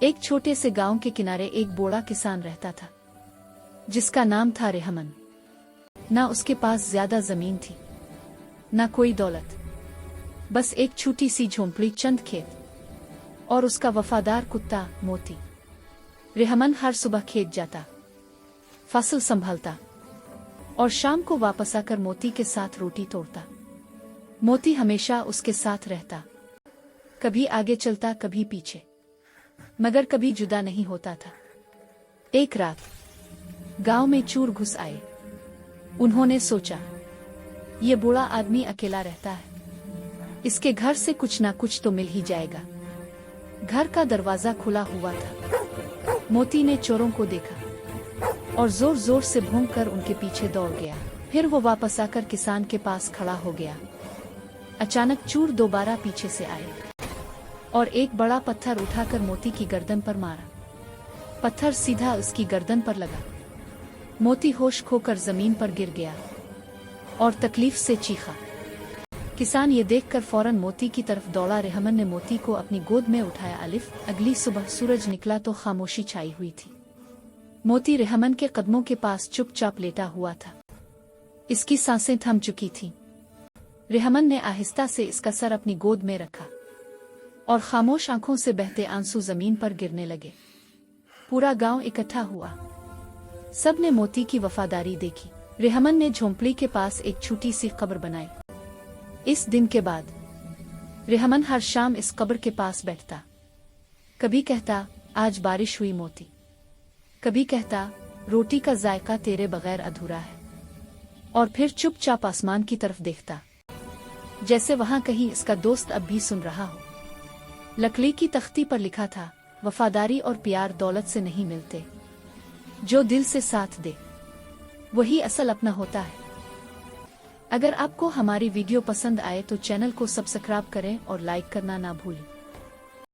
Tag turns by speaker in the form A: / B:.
A: एक छोटे से गांव के किनारे एक बूढ़ा किसान रहता था, जिसका नाम था रेहमन। ना उसके पास ज्यादा जमीन थी, ना कोई दौलत, बस एक छोटी सी झोंपड़ी, चंद खेत और उसका वफादार कुत्ता मोती। रेहमन हर सुबह खेत जाता, फसल संभालता और शाम को वापस आकर मोती के साथ रोटी तोड़ता। मोती हमेशा उसके साथ रहता, कभी आगे चलता कभी पीछे, मगर कभी जुदा नहीं होता था। एक रात गांव में चोर घुस आए। उन्होंने सोचा, ये बूढ़ा आदमी अकेला रहता है, इसके घर से कुछ ना कुछ तो मिल ही जाएगा। घर का दरवाजा खुला हुआ था। मोती ने चोरों को देखा और जोर जोर से भौंककर उनके पीछे दौड़ गया। फिर वो वापस आकर किसान के पास खड़ा हो गया। अचानक चोर दोबारा पीछे से आए और एक बड़ा पत्थर उठाकर मोती की गर्दन पर मारा। पत्थर सीधा उसकी गर्दन पर लगा। मोती होश खोकर जमीन पर गिर गया और तकलीफ से चीखा। किसान ये देखकर फौरन मोती की तरफ दौड़ा। रेहमन ने मोती को अपनी गोद में उठाया। अगली सुबह सूरज निकला तो खामोशी छाई हुई थी। मोती रेहमन के कदमों के पास चुपचाप लेटा हुआ था। इसकी सांसें थम चुकी थीं। रेहमन ने आहिस्ता से इसका सर अपनी गोद में रखा और खामोश आंखों से बहते आंसू जमीन पर गिरने लगे। पूरा गांव इकट्ठा हुआ। सब ने मोती की वफादारी देखी। रेहमन ने झोंपड़ी के पास एक छोटी सी कब्र बनाई। इस दिन के बाद रेहमन हर शाम इस कब्र के पास बैठता। कभी कहता, आज बारिश हुई मोती। कभी कहता, रोटी का जायका तेरे बगैर अधूरा है। और फिर चुपचाप आसमान की तरफ देखता, जैसे वहां कहीं इसका दोस्त अब भी सुन रहा हो। लकड़ी की तख्ती पर लिखा था, वफादारी और प्यार दौलत से नहीं मिलते, जो दिल से साथ दे वही असल अपना होता है। अगर आपको हमारी वीडियो पसंद आए तो चैनल को सब्सक्राइब करें और लाइक करना ना भूलें।